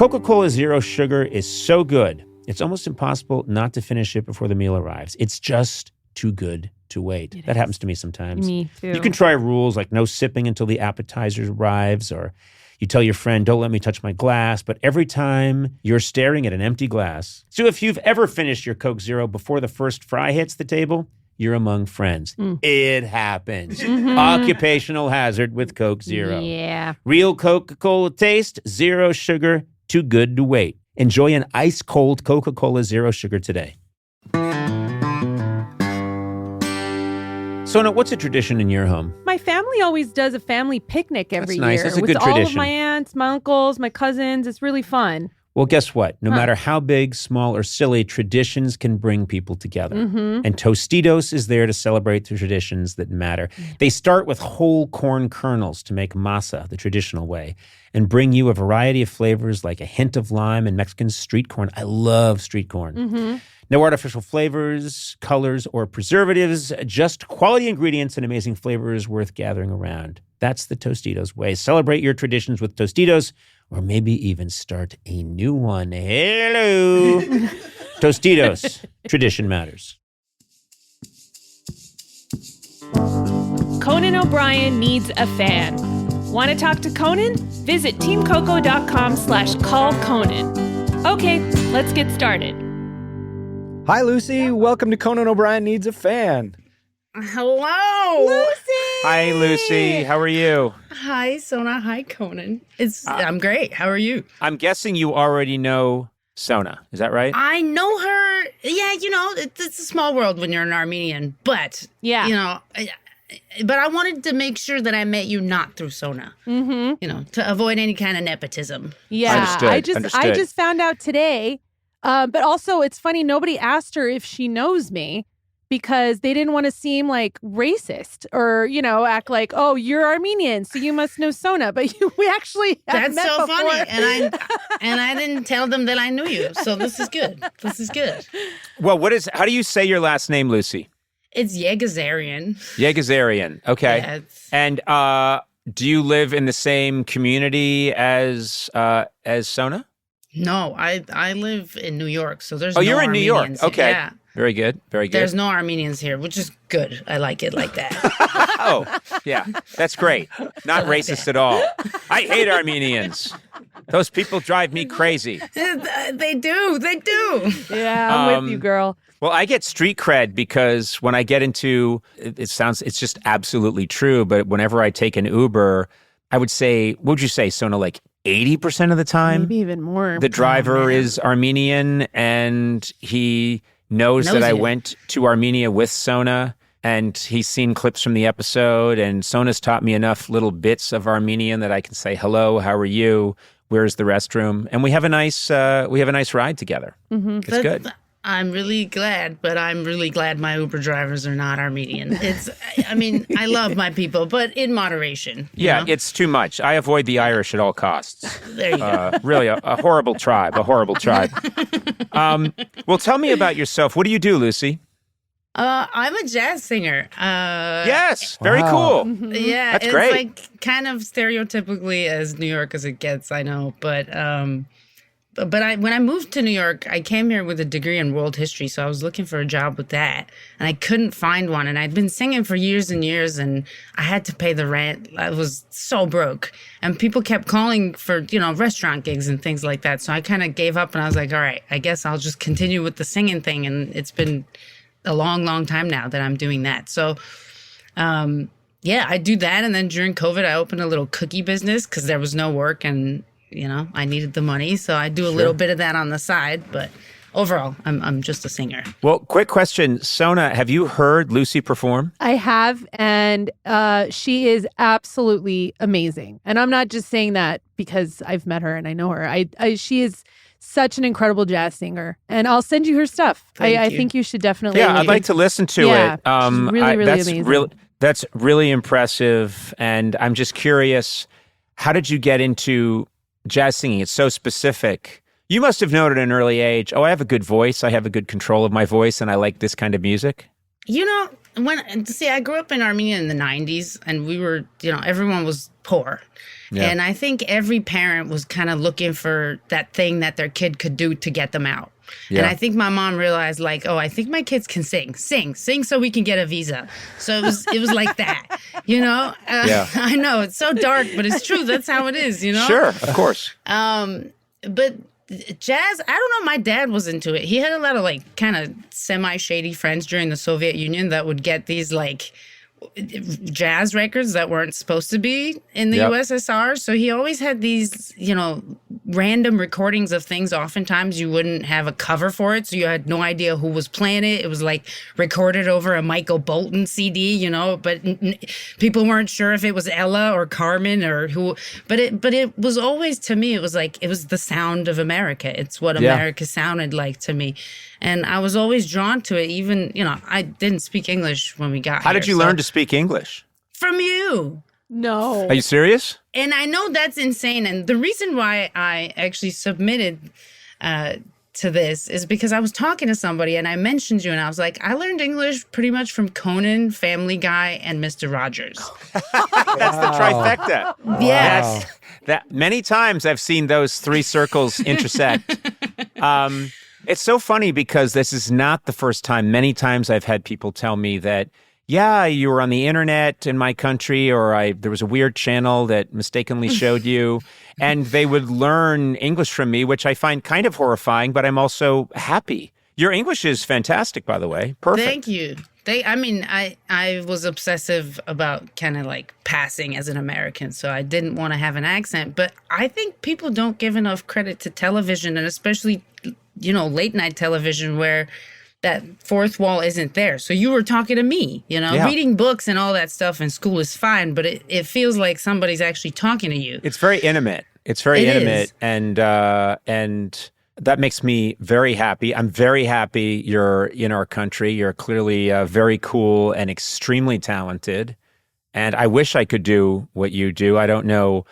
Coca-Cola Zero Sugar is so good, it's almost impossible not to finish it before the meal arrives. It's just too good to wait. That happens to me sometimes. Me too. You can try rules like no sipping until the appetizer arrives, or you tell your friend, don't let me touch my glass, but every time you're staring at an empty glass. So if you've ever finished your Coke Zero before the first fry hits the table, you're among friends. It happens. Mm-hmm. Occupational hazard with Coke Zero. Yeah. Real Coca-Cola taste, zero sugar, too good to wait. Enjoy an ice-cold Coca-Cola Zero Sugar today. Sona, what's a tradition in your home? My family always does a family picnic every That's nice. year That's a with good all of tradition. my aunts, my uncles, my cousins. It's really fun. Well, guess what? No matter how big, small, or silly, traditions can bring people together. Mm-hmm. And Tostitos is there to celebrate the traditions that matter. They start with whole corn kernels to make masa the traditional way and bring you a variety of flavors like a hint of lime and Mexican street corn. I love street corn. Mm-hmm. No artificial flavors, colors, or preservatives, just quality ingredients and amazing flavors worth gathering around. That's the Tostitos way. Celebrate your traditions with Tostitos, or maybe even start a new one. Hello. Tostitos. Tradition matters. Conan O'Brien needs a fan. Want to talk to Conan? Visit teamcoco.com/callconan. Okay, let's get started. Hi, Lucy. Welcome to Conan O'Brien Needs a Fan. Hello, Lucy! Hi, Lucy. How are you? Hi, Sona. Hi, Conan. I'm great. How are you? I'm guessing you already know Sona. Is that right? I know her. Yeah, it's a small world when you're an Armenian, but Yeah. But I wanted to make sure that I met you not through Sona. Mm-hmm. To avoid any kind of nepotism. Yeah. Understood. I just found out today. But also, it's funny, nobody asked her if she knows me because they didn't want to seem like racist or, act like, oh, you're Armenian, so you must know Sona. But we actually have That's met so before. funny, and I didn't tell them that I knew you. So this is good. This is good. Well, how do you say your last name, Lucy? It's Yegazarian. Yegazarian. Okay. Yeah, And do you live in the same community as Sona? No, I live in New York, so there's no you're in New York. Armenians here. Okay. Yeah. Very good. Very good. There's no Armenians here, which is good. I like it like that. Oh, yeah. That's great. Not racist at all. I hate Armenians. Those people drive me crazy. They do. Yeah, I'm with you, girl. Well, I get street cred because when I get into, it's just absolutely true, but whenever I take an Uber, I would say, what would you say, Sona, like 80% of the time? Maybe even more. The driver is Armenian and he knows that I went to Armenia with Sona and he's seen clips from the episode and Sona's taught me enough little bits of Armenian that I can say, hello, how are you? Where's the restroom? And we have a nice ride together. Mm-hmm. It's good. I'm really glad, but I'm really glad my Uber drivers are not Armenian. I love my people, but in moderation. you know? It's too much. I avoid the Irish at all costs. There you go. Really, a horrible tribe, Well, tell me about yourself. What do you do, Lucy? I'm a jazz singer. Yes, very Wow. cool. Yeah, That's it's great. like kind of stereotypically as New York as it gets, I know, but when I moved to New York, I came here with a degree in world history, so I was looking for a job with that, and I couldn't find one. And I'd been singing for years and years, and I had to pay the rent. I was so broke, and people kept calling for restaurant gigs and things like that. So I kind of gave up, and I was like, all right, I guess I'll just continue with the singing thing. And it's been a long, long time now that I'm doing that. So, I do that, and then during COVID, I opened a little cookie business because there was no work and. I needed the money, so I do a little bit of that on the side. But overall, I'm just a singer. Well, quick question. Sona, have you heard Lucy perform? I have, and she is absolutely amazing. And I'm not just saying that because I've met her and I know her. She is such an incredible jazz singer, and I'll send you her stuff. I think you should definitely. Yeah, I'd like to listen to it. She's really amazing. That's really impressive, and I'm just curious, how did you get into jazz singing? It's so specific. You must have known at an early age, I have a good voice, I have a good control of my voice, and I like this kind of music. I grew up in Armenia in the 90s, and we were, everyone was poor. Yeah. And I think every parent was kind of looking for that thing that their kid could do to get them out. Yeah. And I think my mom realized, like, oh, I think my kids can sing so we can get a visa. So it was like that, you know? Yeah. I know it's so dark, but it's true. That's how it is, you know? Sure, of course. But jazz, I don't know. My dad was into it. He had a lot of like kind of semi-shady friends during the Soviet Union that would get these like jazz records that weren't supposed to be in the USSR. So he always had these, you know, random recordings of things. Oftentimes you wouldn't have a cover for it. So you had no idea who was playing it. It was like recorded over a Michael Bolton CD, you know, but people weren't sure if it was Ella or Carmen or who, but it was always, to me, it was like, it was the sound of America. It's what America sounded like to me. And I was always drawn to it. Even, you know, I didn't speak English when we got here. How did you learn to speak English? From you. No. Are you serious? And I know that's insane. And the reason why I actually submitted to this is because I was talking to somebody and I mentioned you and I was like, I learned English pretty much from Conan, Family Guy, and Mr. Rogers. That's the trifecta. Yes. That many times I've seen those three circles intersect. It's so funny because this is not the first time. Many times I've had people tell me that, yeah, you were on the internet in my country, or there was a weird channel that mistakenly showed you, and they would learn English from me, which I find kind of horrifying, but I'm also happy. Your English is fantastic, by the way. Perfect. Thank you. I was obsessive about kind of like passing as an American, so I didn't want to have an accent. But I think people don't give enough credit to television, and especially, you know, late night television where that fourth wall isn't there. So you were talking to me, you know, reading books and all that stuff in school is fine, but it feels like somebody's actually talking to you. It's very intimate. It's very intimate, and that makes me very happy. I'm very happy you're in our country. You're clearly very cool and extremely talented. And I wish I could do what you do. I don't know.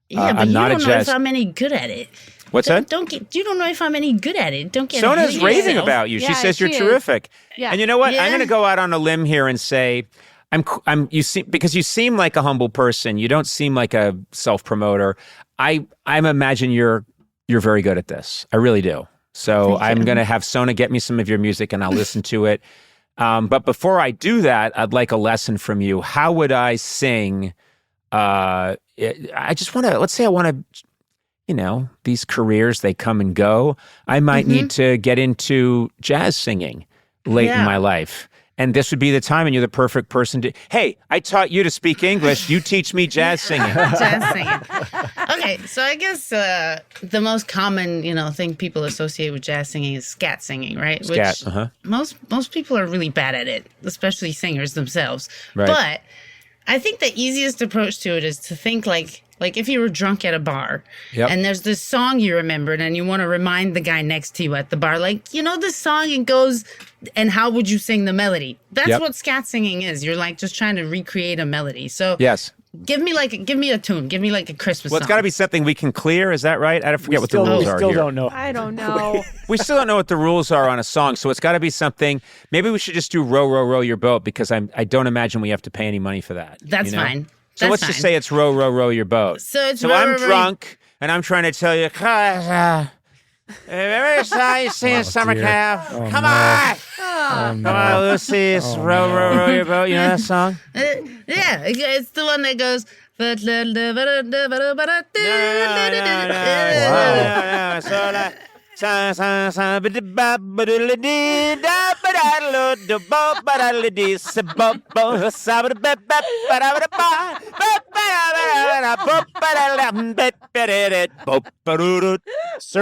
Yeah, but I'm you not don't a know jazz. if I'm any good at it. What's that? You don't know if I'm any good at it. Don't get Sona's ahead of raving yourself. about you. She Yeah, says you're she is. terrific. Yeah. And you know what? Yeah. I'm going to go out on a limb here and say, because you seem like a humble person. You don't seem like a self-promoter. I imagine you're very good at this. I really do. So I'm going to have Sona get me some of your music and I'll listen to it. But before I do that, I'd like a lesson from you. How would I sing? I just want to, let's say I want to, you know, these careers, they come and go. I might need to get into jazz singing late in my life. And this would be the time, and you're the perfect person to, hey, I taught you to speak English. You teach me jazz singing. Jazz singing. Okay, so I guess the most common, you know, thing people associate with jazz singing is scat singing, right? Scat, Which most people are really bad at it, especially singers themselves. Right. But I think the easiest approach to it is to think like if you were drunk at a bar and there's this song you remembered and you want to remind the guy next to you at the bar, like, you know, this song, it goes, and how would you sing the melody? That's what scat singing is. You're like just trying to recreate a melody. So Yes. give me a tune. Give me like a Christmas Well, song. it's got to be something we can clear. Is that right? I forget what the rules we are still here. don't know. I don't know. We still don't know what the rules are on a song, so it's got to be something. Maybe we should just do "Row, Row, Row Your Boat" because I don't imagine we have to pay any money for that. That's you know? fine. So let's just say it's "Row, Row, Row Your Boat." So it's row, I'm row, row. drunk and I'm trying to tell you, every time you see a summer dear. calf, Oh, come no. on. Oh, Come on, Lucy, it's "Row, Row, Row Your Boat." You know that song? Yeah, it's the one that goes. Sir,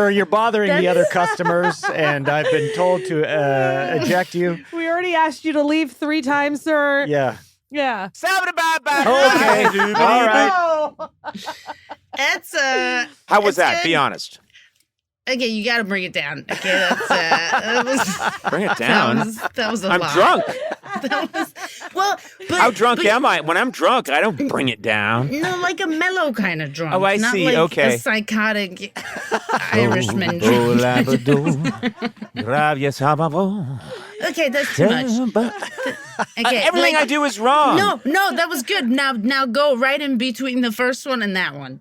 you're bothering the other customers, and I've been told to eject you. We already asked you to leave 3 times, sir. Yeah. Yeah. Okay. All right. That's How was it's that? good. Be honest. Okay, you got to bring it down. Okay, that was Bring it down. that was a I'm lot. drunk. Well, but, How drunk but, am I? When I'm drunk, I don't bring it down. No, like a mellow kind of drunk. Oh, I not see. Like Okay. a psychotic Irishman Oh, drunk. Okay, that's too much. Okay, Everything I do is wrong. No, that was good. Now go right in between the first one and that one.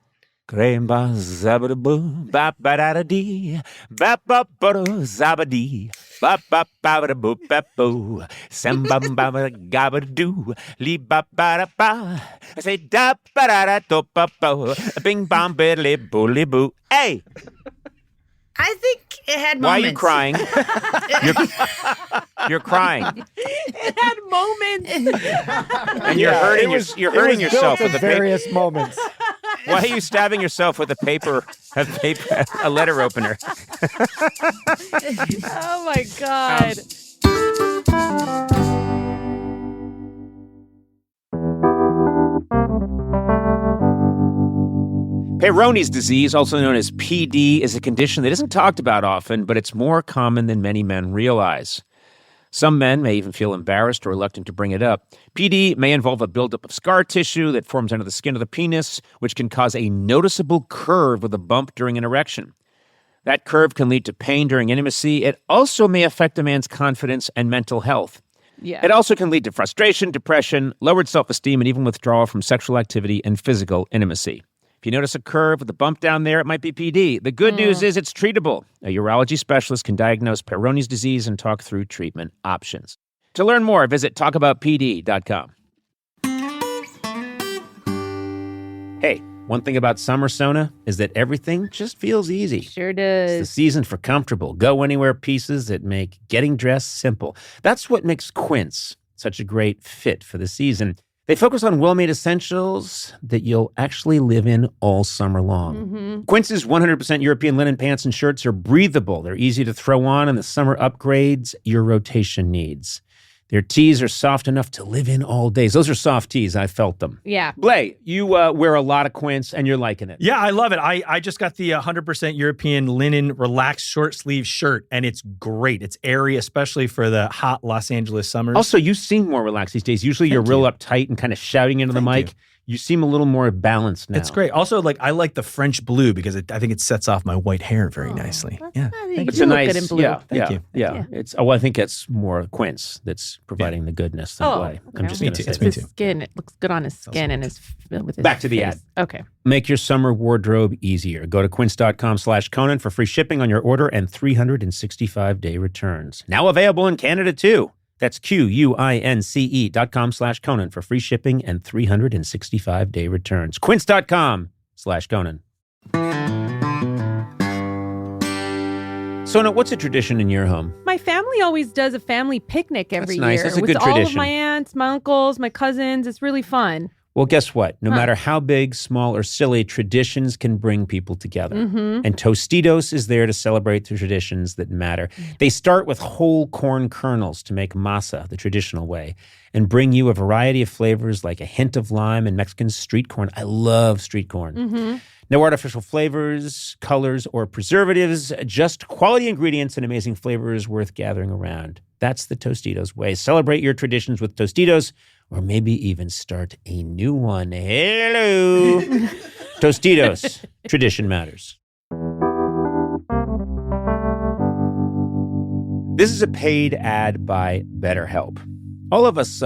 Scramba zabadaboo, bap badadadee, bap bap bada zabadee, bap bap babadaboo, bap boo, sambam babadagabadoo, lee bap badaba. I say da badada do bap bo, bing bam biddly bully boo. Hey! I think it had moments. Why are you crying? You're crying. It had moments. And you're hurting yourself with the various moments. Why are you stabbing yourself with a letter opener? Oh my God. Peyronie's disease, also known as PD, is a condition that isn't talked about often, but it's more common than many men realize. Some men may even feel embarrassed or reluctant to bring it up. PD may involve a buildup of scar tissue that forms under the skin of the penis, which can cause a noticeable curve with a bump during an erection. That curve can lead to pain during intimacy. It also may affect a man's confidence and mental health. Yeah. It also can lead to frustration, depression, lowered self-esteem, and even withdrawal from sexual activity and physical intimacy. If you notice a curve with a bump down there, it might be PD. The good news is it's treatable. A urology specialist can diagnose Peyronie's disease and talk through treatment options. To learn more, visit talkaboutpd.com. Hey, one thing about summer, Sona, is that everything just feels easy. Sure does. It's the season for comfortable, go-anywhere pieces that make getting dressed simple. That's what makes Quince such a great fit for the season. They focus on well-made essentials that you'll actually live in all summer long. Mm-hmm. Quince's 100% European linen pants and shirts are breathable. They're easy to throw on, and the summer upgrades your rotation needs. Their tees are soft enough to live in all days. Those are soft tees. I felt them. Yeah. Blay, you wear a lot of Quince, and you're liking it. Yeah, I love it. I just got the 100% European linen relaxed short sleeve shirt, and it's great. It's airy, especially for the hot Los Angeles summers. Also, you seem more relaxed these days. Usually you're real uptight and kind of shouting into the mic. You seem a little more balanced now. It's great. Also, I like the French blue because I think it sets off my white hair very nicely. Yeah, it's a nice. Good in blue. Thank you. Yeah. It's. I think it's more Quince that's providing the goodness than Blay. Okay. I'm just Me going too. to It's say. me His too. skin, it looks good on his skin and his with his Back to the face. ad. Okay. Make your summer wardrobe easier. Go to quince.com/Conan for free shipping on your order and 365-day returns. Now available in Canada too. That's QUINCE.com/Conan for free shipping and 365-day returns. Quince.com/Conan. Sona, what's a tradition in your home? My family always does a family picnic every That's nice. year That's a with good all of tradition. my aunts, my uncles, my cousins. It's really fun. Well, guess what? No matter how big, small, or silly, traditions can bring people together. Mm-hmm. And Tostitos is there to celebrate the traditions that matter. They start with whole corn kernels to make masa the traditional way and bring you a variety of flavors like a hint of lime and Mexican street corn. I love street corn. Mm-hmm. No artificial flavors, colors, or preservatives, just quality ingredients and amazing flavors worth gathering around. That's the Tostitos way. Celebrate your traditions with Tostitos, or maybe even start a new one. Hello! Tostitos. Tradition matters. This is a paid ad by BetterHelp. All of us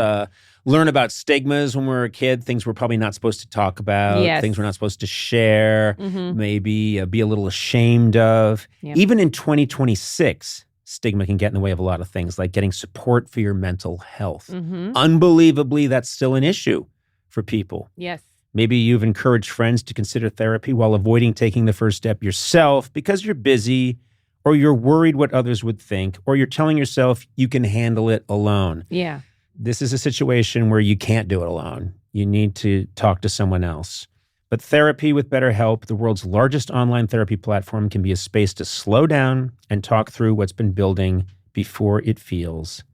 learn about stigmas when we were a kid, things we're probably not supposed to talk about, Yes. things we're not supposed to share, maybe be a little ashamed of. Yep. Even in 2026, stigma can get in the way of a lot of things, like getting support for your mental health. Mm-hmm. Unbelievably, that's still an issue for people. Yes. Maybe you've encouraged friends to consider therapy while avoiding taking the first step yourself because you're busy, or you're worried what others would think, or you're telling yourself you can handle it alone. Yeah. This is a situation where you can't do it alone. You need to talk to someone else. But therapy with BetterHelp, the world's largest online therapy platform, can be a space to slow down and talk through what's been building before it feels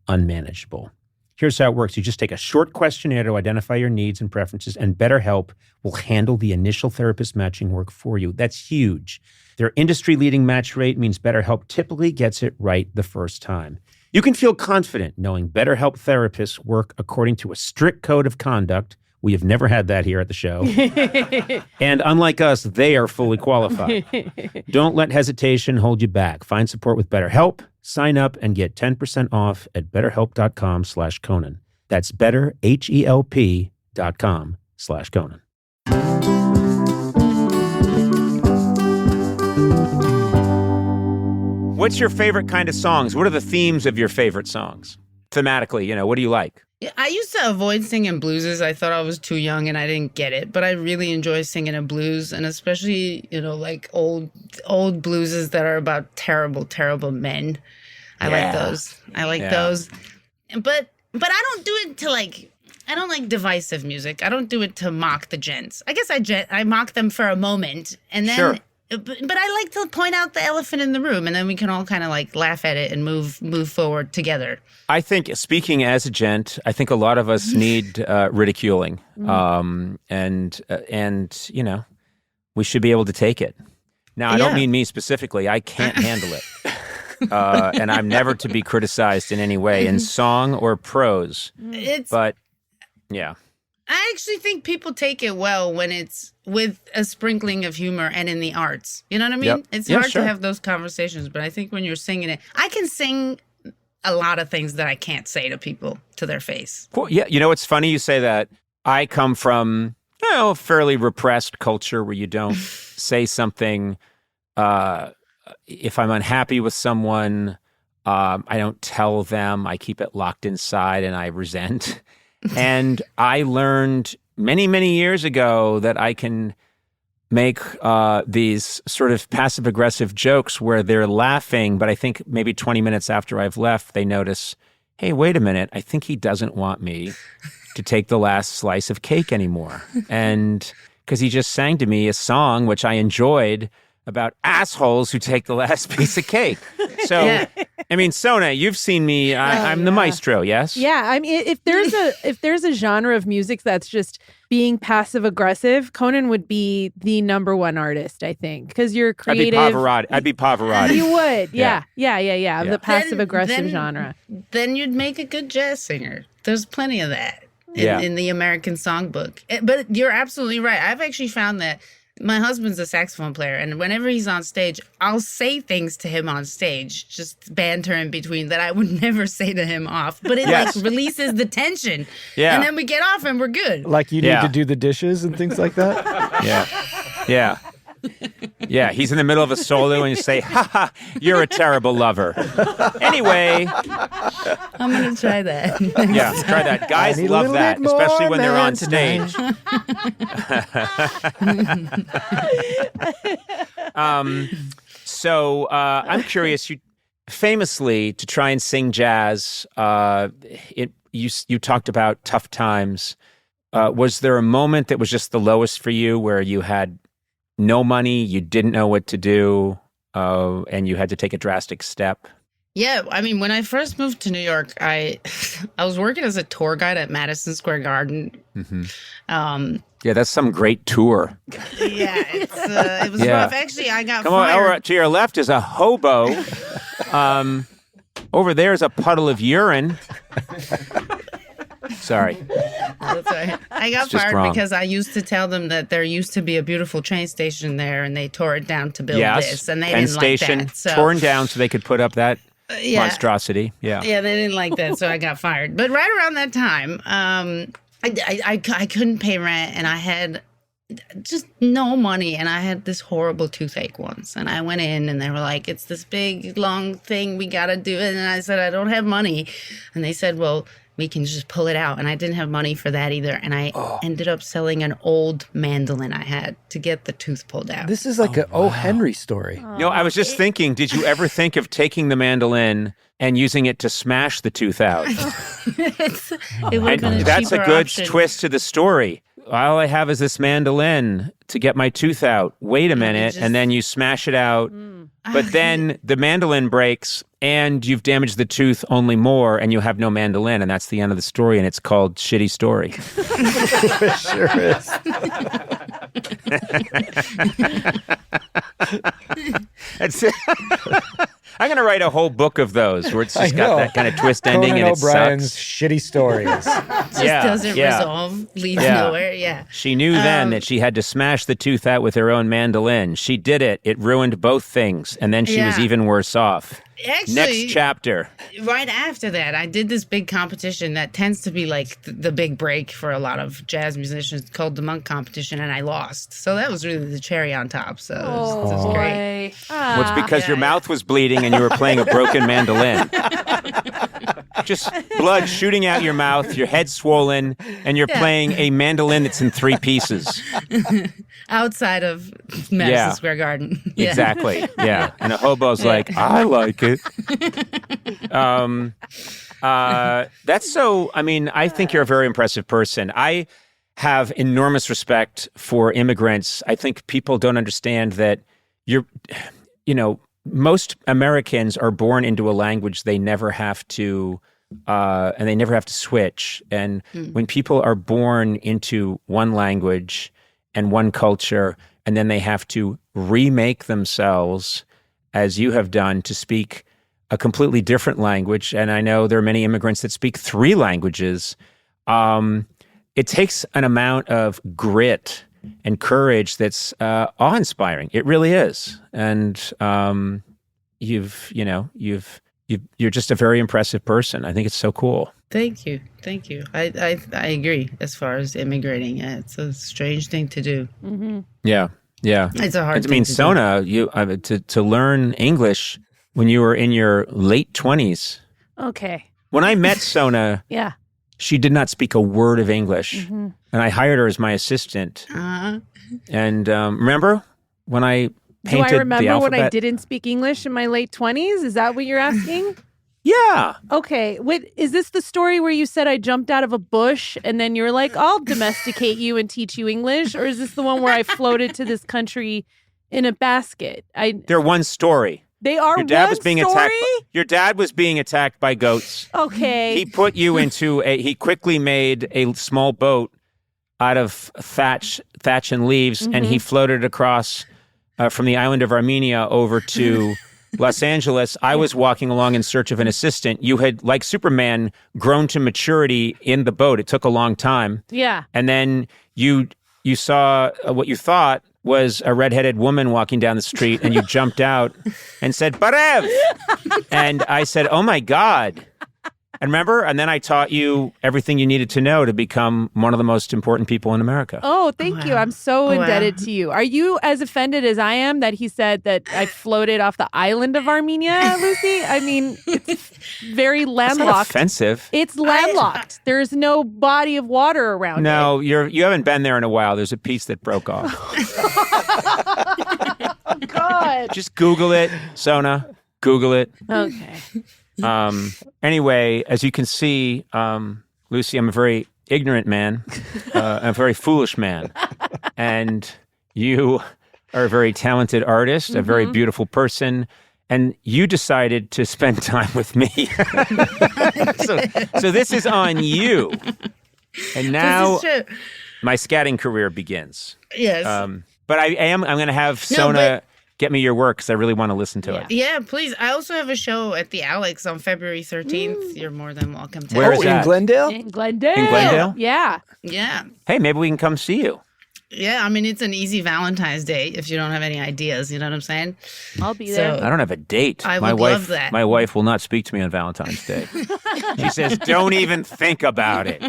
unmanageable. Here's how it works. You just take a short questionnaire to identify your needs and preferences, and BetterHelp will handle the initial therapist matching work for you. That's huge. Their industry-leading match rate means BetterHelp typically gets it right the first time. You can feel confident knowing BetterHelp therapists work according to a strict code of conduct. We have never had that here at the show. And unlike us, they are fully qualified. Don't let hesitation hold you back. Find support with BetterHelp. Sign up and get 10% off at betterhelp.com/Conan. That's betterhelp.com/Conan. What's your favorite kind of songs? What are the themes of your favorite songs? Thematically, what do you like? Yeah, I used to avoid singing blueses. I thought I was too young and I didn't get it. But I really enjoy singing a blues, and especially, like old blueses that are about terrible, terrible men. I like those. I like those. But I don't do it to I don't like divisive music. I don't do it to mock the gents. I guess I mock them for a moment, and then. Sure. But I like to point out the elephant in the room, and then we can all kind of laugh at it and move forward together. I think, speaking as a gent, I think a lot of us need ridiculing, and we should be able to take it. Now, I don't mean me specifically. I can't handle it, and I'm never to be criticized in any way, in song or prose. But yeah. I actually think people take it well when it's with a sprinkling of humor and in the arts. You know what I mean? Yep. It's hard to have those conversations, but I think when you're singing it, I can sing a lot of things that I can't say to people to their face. Well, yeah, it's funny you say that. I come from a fairly repressed culture where you don't say something. If I'm unhappy with someone, I don't tell them. I keep it locked inside and I resent. And I learned many, many years ago that I can make these sort of passive-aggressive jokes where they're laughing, but I think maybe 20 minutes after I've left, they notice, hey, wait a minute, I think he doesn't want me to take the last slice of cake anymore. And because he just sang to me a song, which I enjoyed, about assholes who take the last piece of cake. So, I mean, Sona, you've seen me. I'm the maestro, yes? Yeah, I mean, if there's a genre of music that's just being passive aggressive, Conan would be the number one artist, I think, because you're creative. I'd be Pavarotti. You would, yeah. Of the passive aggressive genre. Then you'd make a good jazz singer. There's plenty of that in the American songbook. But you're absolutely right. I've actually found that. My husband's a saxophone player, and whenever he's on stage, I'll say things to him on stage, just banter in between that I would never say to him off. But it releases the tension. Yeah. And then we get off and we're good. Like you need to do the dishes and things like that? Yeah. Yeah, he's in the middle of a solo and you say, ha, you're a terrible lover. Anyway. I'm going to try that. Yeah, try that. Guys love that, especially when they're on stage. So I'm curious, you famously, to try and sing jazz, you talked about tough times. Was there a moment that was just the lowest for you where you had no money, you didn't know what to do, and you had to take a drastic step? Yeah, I mean, when I first moved to New York, I was working as a tour guide at Madison Square Garden. Mm-hmm. Yeah, that's some great tour. Yeah, it was rough. Actually, I got fired. Over to your left is a hobo. Over there is a puddle of urine. Sorry. That's right. I got fired because I used to tell them that there used to be a beautiful train station there, and they tore it down to build this, and they didn't like that. So, torn down so they could put up that monstrosity. Yeah, they didn't like that, so I got fired. But right around that time, I couldn't pay rent, and I had just no money, and I had this horrible toothache once, and I went in, and they were like, "It's this big long thing we got to do it," and I said, "I don't have money," and they said, "Well, we can just pull it out." And I didn't have money for that either. And I ended up selling an old mandolin I had to get the tooth pulled out. This is like an O. Henry story. I was just thinking, did you ever think of taking the mandolin and using it to smash the tooth out? It would have been That's a good option. twist to the story. All I have is this mandolin to get my tooth out. Wait a minute. And then you smash it out. But then the mandolin breaks and you've damaged the tooth only more and you have no mandolin. And that's the end of the story. And it's called Shitty Story. It sure is. That's it. I'm going to write a whole book of those where it's just got that kind of twist ending. Conan and it O'Brien's sucks. Shitty Stories. Just doesn't resolve, leads nowhere. Yeah. She knew then that she had to smash the tooth out with her own mandolin. She did it. It ruined both things. And then she was even worse off. Actually, Next chapter. right after that, I did this big competition that tends to be like the big break for a lot of jazz musicians called the Monk Competition, and I lost. So that was really the cherry on top. So it was great. Well, it's because your mouth was bleeding and you were playing a broken mandolin. Just blood shooting out your mouth, your head swollen, and you're playing a mandolin that's in 3 pieces. Outside of Madison Square Garden. Yeah. Exactly. Yeah. And a hobo's like, I like it. That's so, I mean, I think you're a very impressive person. I have enormous respect for immigrants. I think people don't understand that most Americans are born into a language they never have to, and they never have to switch. And when people are born into one language and one culture, and then they have to remake themselves, as you have done, to speak a completely different language. And I know there are many immigrants that speak 3 languages. It takes an amount of grit and courage that's awe-inspiring. It really is. And you're just a very impressive person. I think it's so cool. Thank you. I agree. As far as immigrating, it's a strange thing to do. Mm-hmm. Yeah. It's a hard. I mean, Sona, to learn English when you were in your late 20s. Okay. When I met Sona, she did not speak a word of English, and I hired her as my assistant. And remember when I painted Do I remember the alphabet? when I didn't speak English in my late 20s? Is that what you're asking? Yeah. Okay. Wait, is this the story where you said I jumped out of a bush and then you're like, I'll domesticate you and teach you English? Or is this the one where I floated to this country in a basket? They're one story. They are Your dad one was being story? attacked. Your dad was being attacked by goats. Okay. He put you into he quickly made a small boat out of thatch and leaves, and he floated across from the island of Armenia over to Los Angeles. I was walking along in search of an assistant. You had, like Superman, grown to maturity in the boat. It took a long time. Yeah. And then you saw what you thought was a redheaded woman walking down the street, and you jumped out and said, Barev! And I said, oh my God. And remember? And then I taught you everything you needed to know to become one of the most important people in America. Oh, thank you. I'm so indebted to you. Are you as offended as I am that he said that I floated off the island of Armenia, Lucy? I mean, it's very landlocked. That's not offensive. It's landlocked. There's no body of water around it. No, you haven't been there in a while. There's a piece that broke off. Oh, God. Just Google it, Sona. Google it. Okay. Anyway, as you can see, Lucy, I'm a very ignorant man, a very foolish man. And you are a very talented artist, a very beautiful person. And you decided to spend time with me. so this is on you. And now my scatting career begins. Yes. But I'm going to have Sona get me your work because I really want to listen to it. Yeah, please. I also have a show at the Alex on February 13th. You're more than welcome to. Where is that? In Glendale? In Glendale. In Glendale? Yeah. Yeah. Hey, maybe we can come see you. Yeah, I mean, it's an easy Valentine's Day if you don't have any ideas. You know what I'm saying? I'll be there. I don't have a date. I would love that. My wife will not speak to me on Valentine's Day. She says, don't even think about it.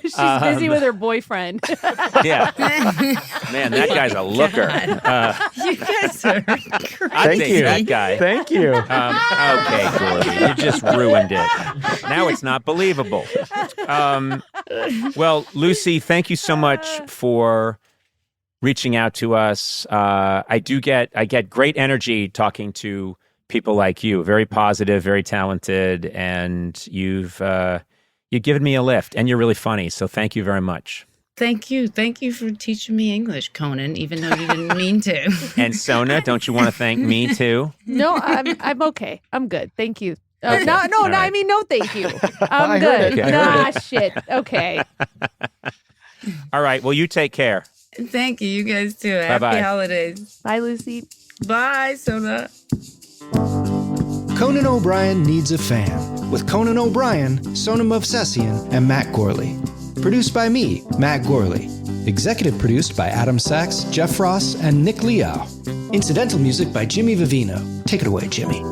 She's busy with her boyfriend. Yeah. Man, that guy's a looker. You guys are crazy. I think that guy. Thank you. Okay, Gordy, you just ruined it. Now it's not believable. Well, Lucy, thank you so much for reaching out to us. I get great energy talking to people like you. Very positive, very talented, and you've given me a lift, and you're really funny. So thank you very much. Thank you for teaching me English, Conan, even though you didn't mean to. And Sona, don't you want to thank me too? No, I'm okay. I'm good. Thank you. Okay. No, All right. I mean, no, thank you. I'm I good. heard it. Nah, shit. Okay. All right. Well, you take care. Thank you. You guys too. Bye-bye. Happy holidays. Bye, Lucy. Bye, Sona. Conan O'Brien Needs a Fan with Conan O'Brien, Sona Movsesian, and Matt Gorley. Produced by me, Matt Gorley. Executive produced by Adam Sachs, Jeff Ross, and Nick Liao. Incidental music by Jimmy Vivino. Take it away, Jimmy.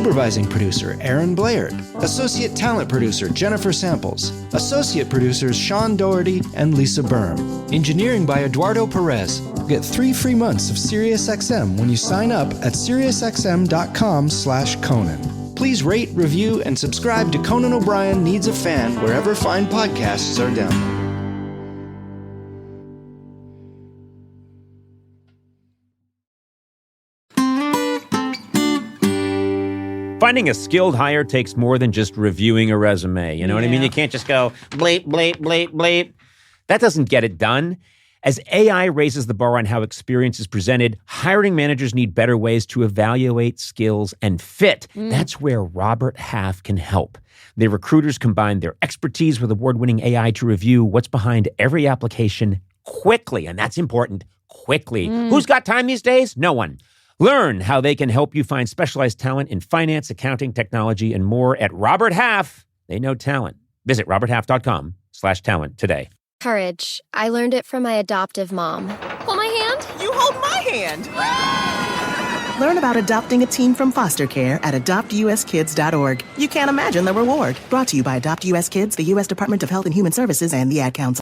Supervising producer, Aaron Blaird. Associate talent producer, Jennifer Samples. Associate producers, Sean Doherty and Lisa Berm. Engineering by Eduardo Perez. Get 3 free months of SiriusXM when you sign up at SiriusXM.com/Conan. Please rate, review, and subscribe to Conan O'Brien Needs a Fan wherever fine podcasts are downloaded. Finding a skilled hire takes more than just reviewing a resume. You know what I mean? You can't just go bleep, bleep, bleep, bleep. That doesn't get it done. As AI raises the bar on how experience is presented, hiring managers need better ways to evaluate skills and fit. That's where Robert Half can help. Their recruiters combine their expertise with award-winning AI to review what's behind every application quickly, and that's important, quickly. Who's got time these days? No one. Learn how they can help you find specialized talent in finance, accounting, technology, and more at Robert Half. They know talent. Visit roberthalf.com/talent today. Courage. I learned it from my adoptive mom. Hold my hand. You hold my hand. Learn about adopting a teen from foster care at adoptuskids.org. You can't imagine the reward. Brought to you by Adopt US Kids, the U.S. Department of Health and Human Services, and the Ad Council.